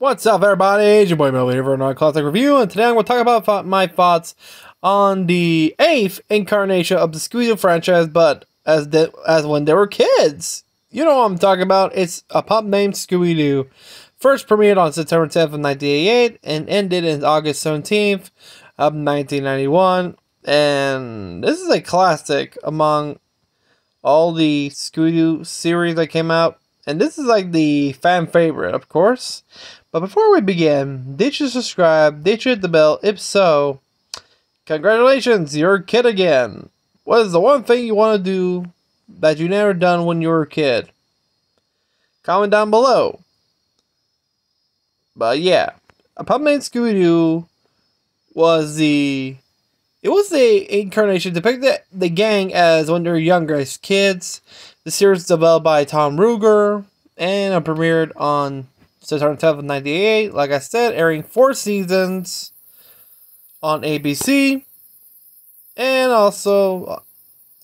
What's up, everybody? It's your boy Melvin here for another classic review, and today I'm going to talk about my thoughts on the 8th incarnation of the Scooby-Doo franchise, but as when they were kids. You know what I'm talking about. It's a pup named Scooby-Doo. First premiered on September 10th of 1988 and ended on August 17th of 1991. And this is a classic among all the Scooby-Doo series that came out. And this is like the fan favorite, of course. But before we begin, did you subscribe? Did you hit the bell? If so, congratulations, you're a kid again. What is the one thing you want to do that you never done when you were a kid? Comment down below. But yeah, a pup named Scooby-Doo was the incarnation depicted the gang as when they were younger as kids. The series was developed by Tom Ruegger and premiered on September 10th of 1998. Like I said, airing 4 seasons on ABC. And also,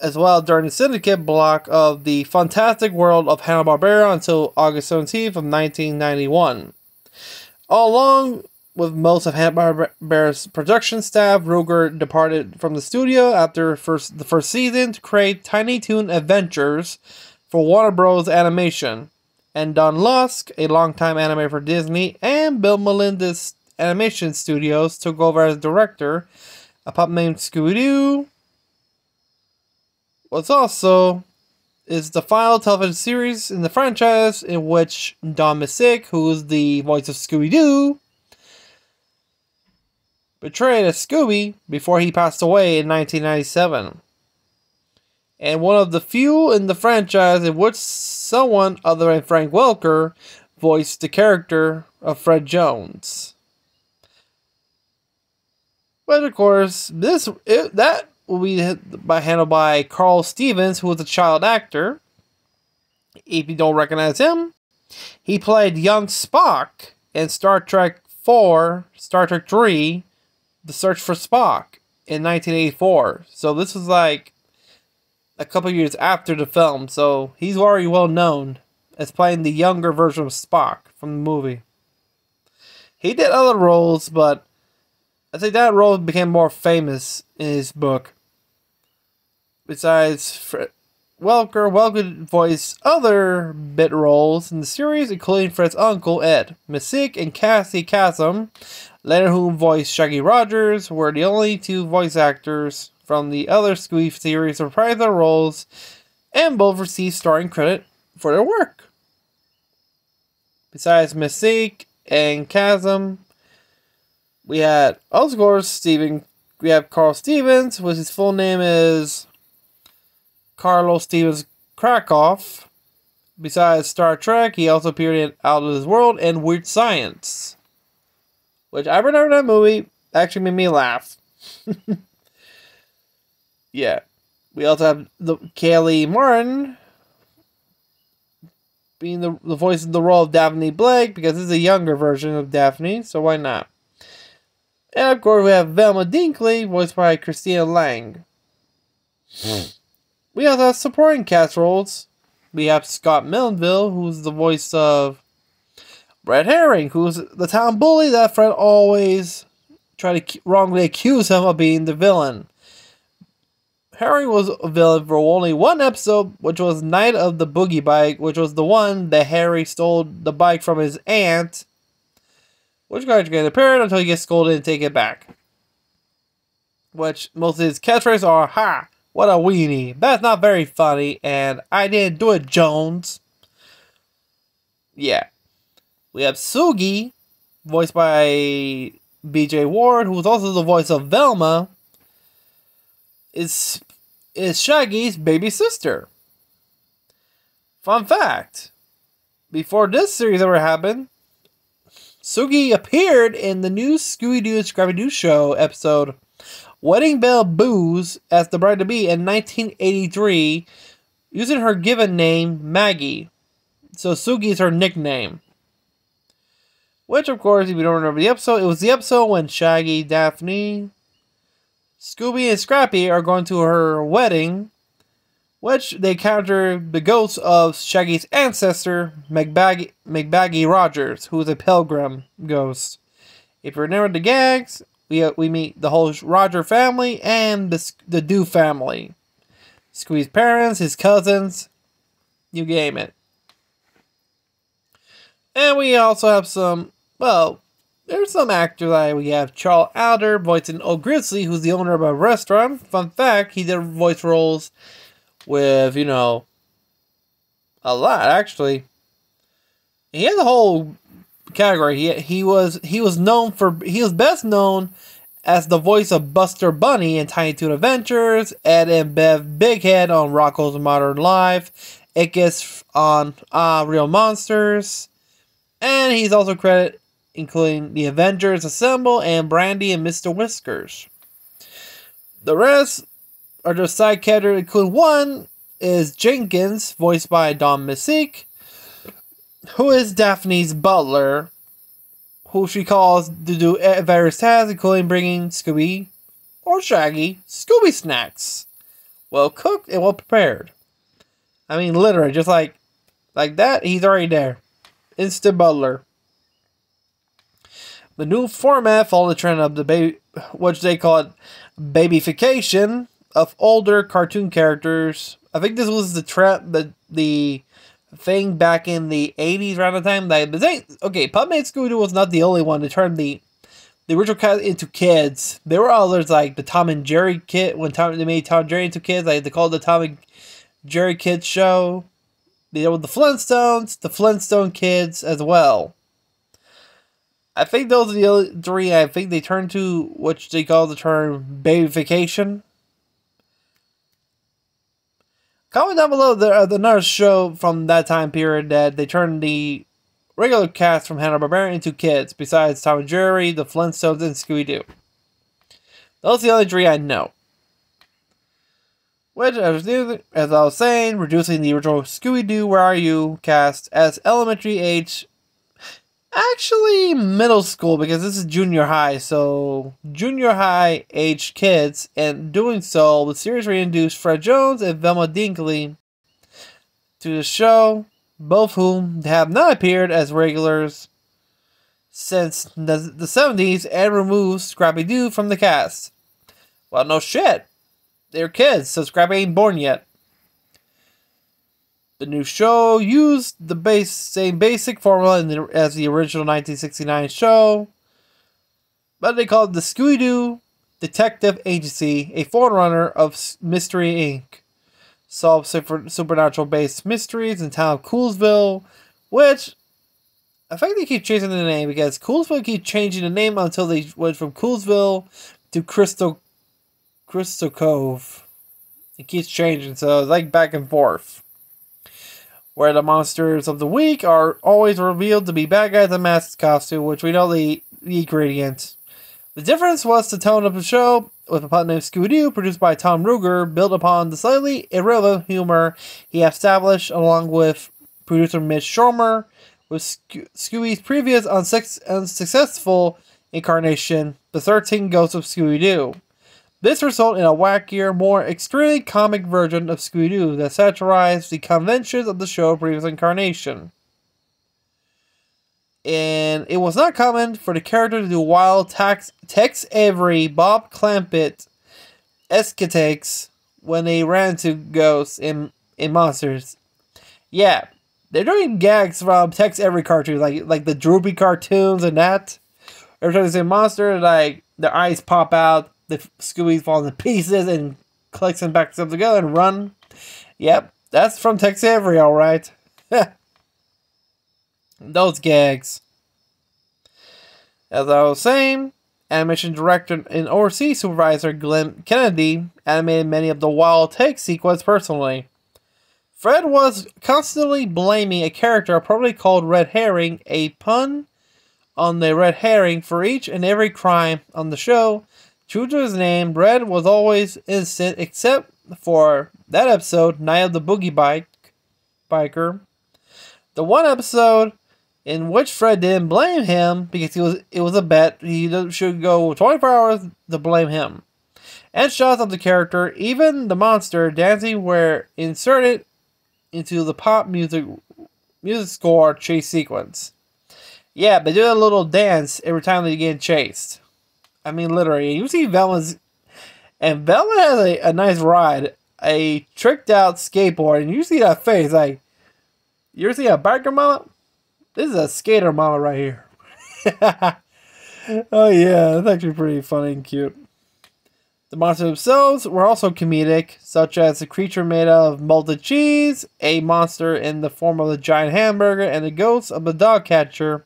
as well, during the syndicate block of the Fantastic World of Hanna-Barbera until August 17th of 1991. All along with most of Hanna-Barbera's production staff, Ruegger departed from the studio after the first season to create Tiny Toon Adventures for Warner Bros. Animation. And Don Lusk, a longtime animator for Disney, and Bill Melendez Animation Studios took over as director. A pup named Scooby-Doo is the final television series in the franchise in which Don Messick, who is the voice of Scooby-Doo, portrayed as Scooby before he passed away in 1997. And one of the few in the franchise in which someone other than Frank Welker voiced the character of Fred Jones. But of course, that will be handled by Carl Stevens, who was a child actor. If you don't recognize him, he played young Spock in Star Trek 3, The Search for Spock in 1984. So this was like a couple years after the film, so he's already well known as playing the younger version of Spock from the movie. He did other roles, but I think that role became more famous in his book. Besides, Welker voiced other bit roles in the series, including Fred's uncle Ed. Messick and Cassie Kasem, later who voiced Shaggy Rogers, were the only 2 voice actors from the other Scooby series to reprise their roles, and both received starring credit for their work. Besides Messick and Kasem, we had, of course, we have Carl Stevens, which his full name is Carlos Stevens Krakoff. Besides Star Trek, he also appeared in Out of This World and Weird Science, which I remember that movie. Actually made me laugh. Yeah. We also have Kaylee Martin being the voice of the role of Daphne Blake, because this is a younger version of Daphne, so why not? And of course we have Velma Dinkley, voiced by Christina Lang. We also have supporting cast roles. We have Scott Millenville, who's the voice of Red Herring, who's the town bully that Fred always tried to wrongly accuse him of being the villain. Herring was a villain for only one episode, which was Night of the Boogie Bike, which was the one that Harry stole the bike from his aunt, which got to appear until he gets scolded and take it back. Which most of his catchphrases are, "Ha! What a weenie! That's not very funny," and "I didn't do it, Jones." Yeah. We have Sugi, voiced by B.J. Ward, who was also the voice of Velma, is Shaggy's baby sister. Fun fact, before this series ever happened, Sugi appeared in the new Scooby-Doo Scrappy-Doo show episode Wedding Bell Booze as the bride-to-be in 1983, using her given name Maggie. So Sugi is her nickname. Which, of course, if you don't remember the episode, it was the episode when Shaggy, Daphne, Scooby, and Scrappy are going to her wedding, which they encounter the ghost of Shaggy's ancestor, McBaggy Rogers, who is a pilgrim ghost. If you remember the gags, we meet the whole Roger family and the Doo family. Scooby's parents, his cousins, you game it. And we also have some, well, there's some actors like we have Charles Alder voicing Old Grizzly, who's the owner of a restaurant. Fun fact, he did voice roles with, you know, a lot actually. He has a whole category. He was best known as the voice of Buster Bunny in Tiny Toon Adventures, Ed and Bev Bighead on Rocko's Modern Life, Ickis on Real Monsters, and he's also credited including The Avengers Assemble and Brandy and Mr. Whiskers. The rest are just side characters, including one is Jenkins, voiced by Don Messick, who is Daphne's butler, who she calls to do various tasks, including bringing Scooby or Shaggy Scooby snacks, well cooked and well prepared. I mean, literally, just like that, he's already there. Instant butler. The new format followed the trend of the baby, which they call it babyfication of older cartoon characters. I think this was the trend, the thing back in the 80s around the time. Okay, Puppet Scooby-Doo was not the only one to turn the original cast into kids. There were others like the Tom and Jerry kid, when they made Tom and Jerry into kids. Like they called the Tom and Jerry Kids show. They did with the Flintstones, the Flintstone Kids as well. I think those are the other three. I think they turned to which they call the term babyfication. Comment down below another show from that time period that they turned the regular cast from Hanna-Barbera into kids, besides Tom and Jerry, the Flintstones, and Scooby-Doo. Those are the only three I know. Which, as I was saying, reducing the original Scooby-Doo Where Are You cast as elementary age. Actually, middle school, because this is junior high, so junior high aged kids, and doing so, the series reintroduced Fred Jones and Velma Dinkley to the show, both whom have not appeared as regulars since the 70s, and removed Scrappy-Doo from the cast. Well, no shit. They're kids, so Scrappy ain't born yet. The new show used the same basic formula as the original 1969 show, but they called it the Scooby-Doo Detective Agency, a forerunner of Mystery Inc. Solved supernatural-based mysteries in the town of Coolsville, which I think they keep changing the name because Coolsville keep changing the name until they went from Coolsville to Crystal Cove. It keeps changing, so it's like back and forth. Where the monsters of the week are always revealed to be bad guys in masked costume, which we know the ingredient. The difference was the tone of the show, with a puppet named Scooby-Doo, produced by Tom Ruegger, built upon the slightly irrelevant humor he established along with producer Mitch Schormer, with Scooby's previous unsuccessful incarnation, The 13 Ghosts of Scooby-Doo. This resulted in a wackier, more extremely comic version of Scooby-Doo that satirized the conventions of the show's previous incarnation. And it was not common for the character to do wild Tex Avery, Bob Clampett escapades when they ran to ghosts in monsters. Yeah, they're doing gags from Tex Avery cartoons, like the Droopy cartoons and that. Every time they say monster, like their eyes pop out. The Scooby falls to pieces and collects them back together and run. Yep, that's from Tex Avery, alright. Those gags. As I was saying, animation director and overseas supervisor Glenn Kennedy animated many of the wild take sequence personally. Fred was constantly blaming a character probably called Red Herring, a pun on the red herring for each and every crime on the show. True to his name, Red was always innocent except for that episode, Night of the Boogie Biker. The one episode in which Fred didn't blame him because it was a bet. He should go 24 hours to blame him. and shots of the character, even the monster dancing, were inserted into the pop music score chase sequence. Yeah, they do a little dance every time they get chased. I mean, literally. You see Velma's... And Velma has a nice ride. A tricked out skateboard. And you see that face. Like, you ever see a biker mama? This is a skater mama right here. Oh yeah, that's actually pretty funny and cute. The monsters themselves were also comedic, such as the creature made of molted cheese, a monster in the form of a giant hamburger, and the ghost of the dog catcher.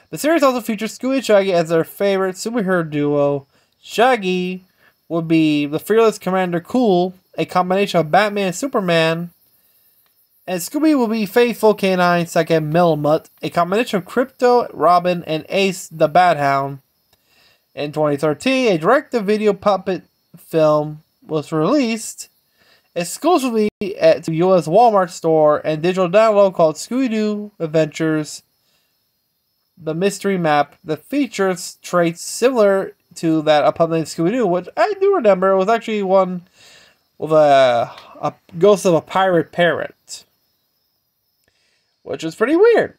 The series also features Scooby and Shaggy as their favorite superhero duo. Shaggy would be the fearless Commander Cool, a combination of Batman and Superman. And Scooby will be faithful canine second Melmoth, a combination of Crypto, Robin, and Ace the Bat Hound. In 2013, a direct-to-video puppet film was released exclusively at the U.S. Walmart store and digital download called Scooby-Doo Adventures: The Mystery Map that features traits similar to that of Puppet Scooby-Doo, which I do remember. It was actually one with a ghost of a pirate parrot, which is pretty weird.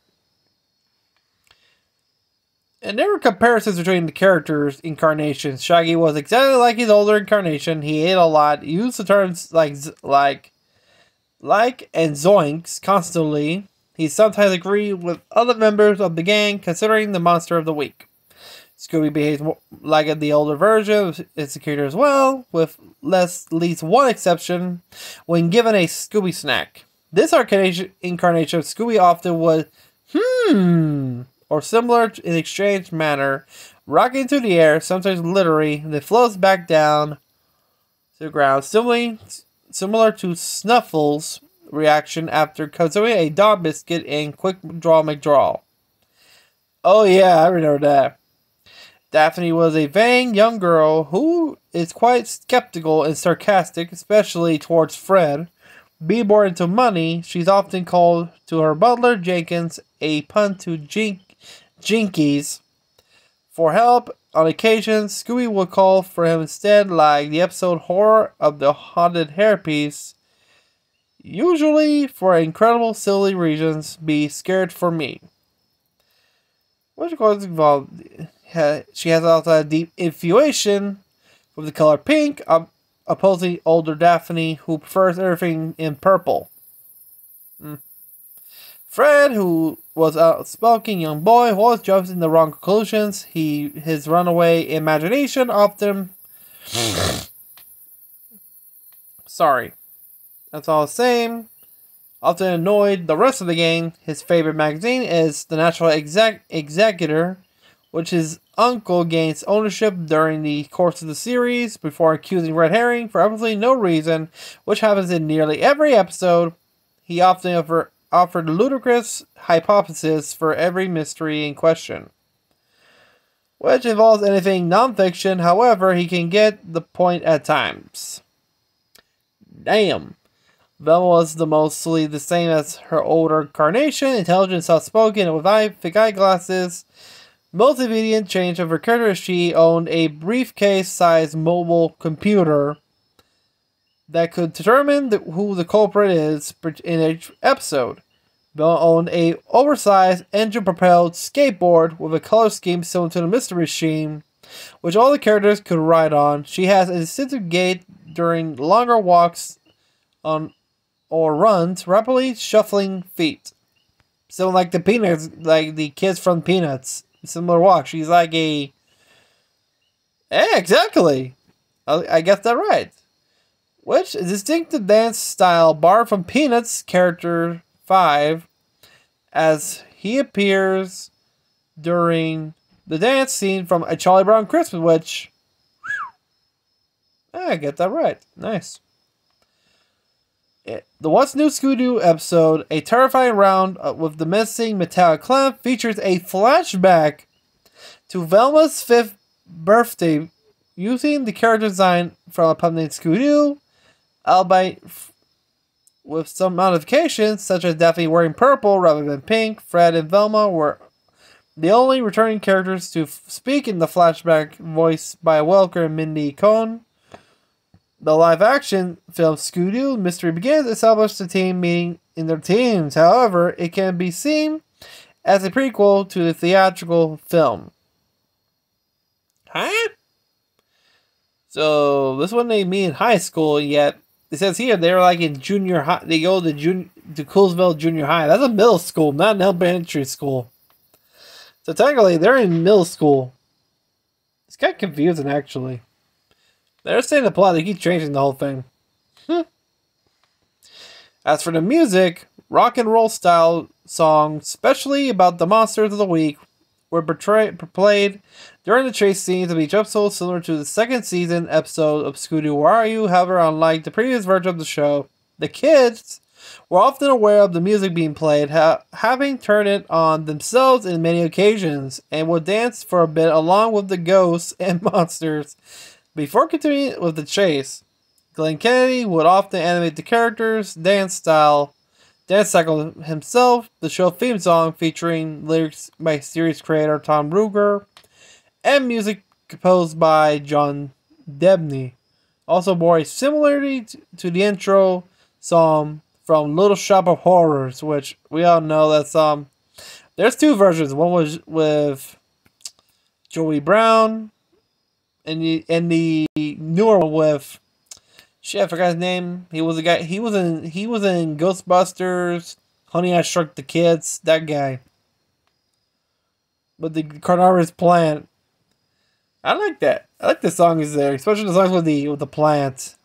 And there were comparisons between the characters' incarnations. Shaggy was exactly like his older incarnation. He ate a lot, used the terms like and zoinks constantly. He sometimes agreed with other members of the gang, considering the monster of the week. Scooby behaves more like the older version of its character as well, with at least one exception when given a Scooby snack. This incarnation of Scooby often would, or similar in exchange manner, rocking through the air, sometimes literally, then floats back down to the ground, similar to Snuffles' reaction after consuming a dog biscuit in Quick Draw McDraw. Oh yeah, I remember that. Daphne was a vain young girl who is quite skeptical and sarcastic, especially towards Fred. Being born into money, she's often called to her butler, Jenkins, a pun to Jinkies, for help. On occasions, Scooby would call for him instead, like the episode Horror of the Haunted Hairpiece. Usually, for incredible silly reasons, be scared for me. Which of course involved... She has also a deep infatuation with the color pink, opposing older Daphne, who prefers everything in purple. Fred, who was a outspoken young boy, always jumps in the wrong conclusions. His runaway imagination often... Sorry. That's all the same. Often annoyed the rest of the gang. His favorite magazine is The Natural Executor, which his uncle gains ownership during the course of the series before accusing Red Herring for absolutely no reason, which happens in nearly every episode. He often offered ludicrous hypotheses for every mystery in question, which involves anything non-fiction. However, he can get the point at times. Damn. Velma was mostly the same as her older incarnation, intelligent, soft-spoken, and with thick eyeglasses. Most significant change of her character is she owned a briefcase-sized mobile computer that could determine who the culprit is in each episode. Velma owned a oversized engine-propelled skateboard with a color scheme similar to the Mystery Machine, which all the characters could ride on. She has a distinctive gait during longer walks or runs, rapidly shuffling feet. So like the Peanuts, like the kids from Peanuts. Similar walk. She's like a... Yeah, exactly. I guess that right. Which is distinctive dance style borrowed from Peanuts character 5, as he appears during the dance scene from A Charlie Brown Christmas, which... I get that right. Nice. The What's New Scooby-Doo episode, A Terrifying Round with the Missing Metallic Clown, features a flashback to Velma's 5th birthday using the character design from a puppet named Scooby-Doo, albeit with some modifications, such as Daphne wearing purple rather than pink. Fred and Velma were the only returning characters to speak in the flashback, voiced by Welker and Mindy Cohn. The live-action film Scooby-Doo Mystery Begins established the team meeting in their teams. However, it can be seen as a prequel to the theatrical film. Huh? So this one they meet in high school, yet it says here they were like in junior high. They go to Coolsville Junior High. That's a middle school, not an elementary school. So technically, they're in middle school. It's kind of confusing, actually. They're saying the plot. They keep changing the whole thing. As for the music, rock and roll style songs, especially about the monsters of the week, were played during the chase scenes of each episode, similar to the second season episode of Scooby-Doo Where Are You? However, unlike the previous version of the show, the kids were often aware of the music being played, having turned it on themselves in many occasions, and would dance for a bit along with the ghosts and monsters. Before continuing with the chase, Glenn Kennedy would often animate the characters' dance cycle himself. The show theme song, featuring lyrics by series creator Tom Ruger and music composed by John Debney, also bore a similarity to the intro song from Little Shop of Horrors, which we all know that's there's two versions. One was with Joey Brown, and the newer one with shit, I forgot his name. He was a guy. He was in Ghostbusters, Honey I Shrunk the Kids. That guy. But the carnivorous plant. I like that. I like the songs there, especially the songs with the plant.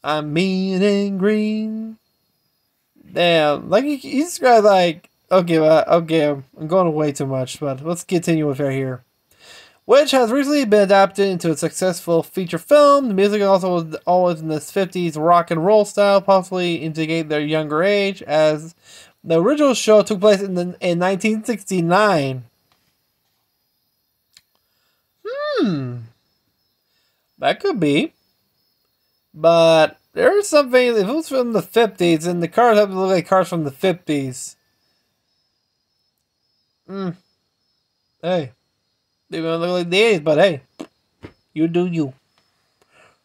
I'm mean and green. Damn, like he's like okay, I'm going way too much, but let's continue with right here. Which has recently been adapted into a successful feature film. The music also was always in this 50s rock and roll style, possibly indicate their younger age, as the original show took place in 1969. That could be. But there is something, if it was from the 50s, then the cars have to look like cars from the 50s. Hey. They look like the 80s, but hey. You do you.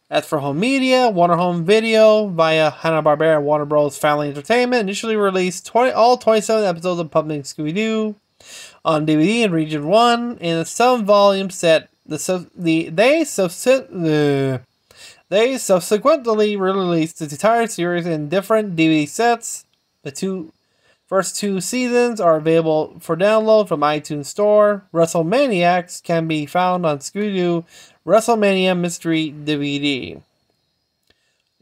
As for home media, Warner Home Video via Hanna-Barbera and Warner Bros. Family Entertainment initially released all 27 episodes of Puppet Scooby-Doo on DVD in Region 1 in a 7-volume set. They subsequently released the entire series in different DVD sets. The first two seasons are available for download from iTunes Store. WrestleManiacs can be found on Scooby-Doo WrestleMania Mystery DVD.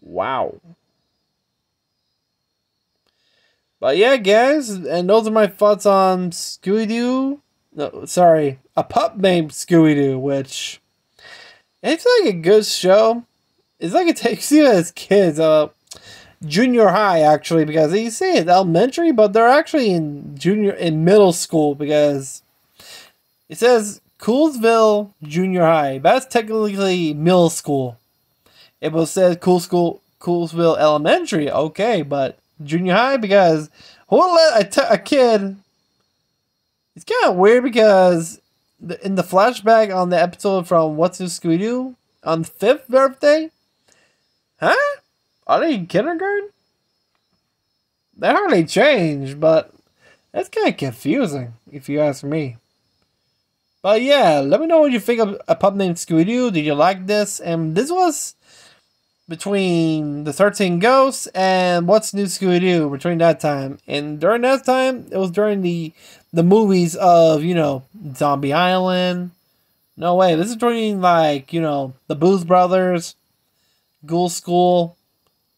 Wow. But yeah, guys, and those are my thoughts on Scooby-Doo. No, sorry, A Pup Named Scooby-Doo, which it's like a good show. It's like it takes you as kids, junior high actually, because you say it's elementary, but they're actually in middle school, because it says Coolsville Junior High. That's technically middle school. It will say Coolsville Elementary, okay, but junior high, because who would let a kid? It's kind of weird, because in the flashback on the episode from What's New Scooby-Doo on the 5th birthday, huh? Are they in kindergarten? They hardly changed, but that's kind of confusing, if you ask me. But yeah, let me know what you think of A Pup Named Scooby-Doo. Did you like this? And this was between the 13 Ghosts and What's New Scooby-Doo, between that time. And during that time, it was during the movies of, Zombie Island. No way, this is during, like, the Blues Brothers, Ghoul School,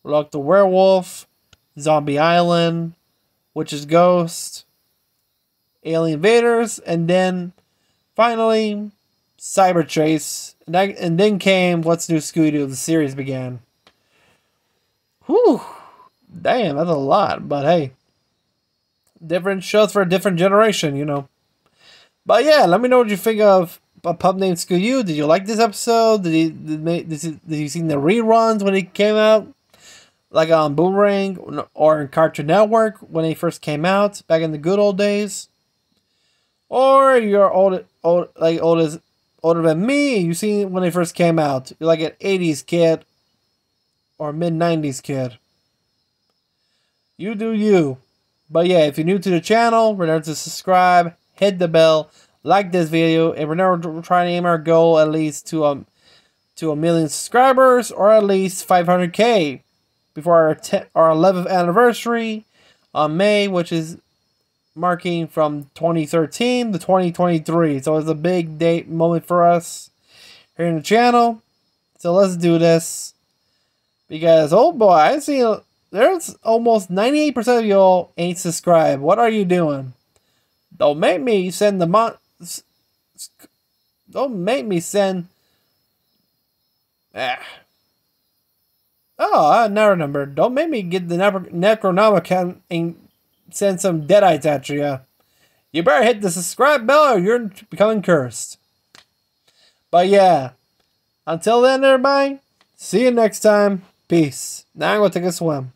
Like the Werewolf, Zombie Island, Witch's Ghost, Alien Invaders, and then finally Cyber Chase, and then came What's New Scooby-Doo. The series began. Whew, damn, that's a lot. But hey, different shows for a different generation, But yeah, let me know what you think of A Pup Named Scooby-Doo. Did you like this episode? Did you see the reruns when it came out? Like on Boomerang or in Cartoon Network when they first came out back in the good old days? Or you're old as older than me, you seen it when they first came out. You're like an 80s kid or mid-90s kid. You do you. But yeah, if you're new to the channel, remember to subscribe, hit the bell, like this video, and remember we're trying to aim our goal at least to a million subscribers, or at least 500k before our 11th anniversary on May, which is marking from 2013 to 2023. So it's a big date moment for us here in the channel. So let's do this. Because, oh boy, I see there's almost 98% of y'all ain't subscribed. What are you doing? Don't make me send the Don't make me send... Oh, I now remember. Don't make me get the Necronomicon and send some deadites at you. You better hit the subscribe bell or you're becoming cursed. But yeah, until then, everybody, see you next time. Peace. Now I'm going to take a swim.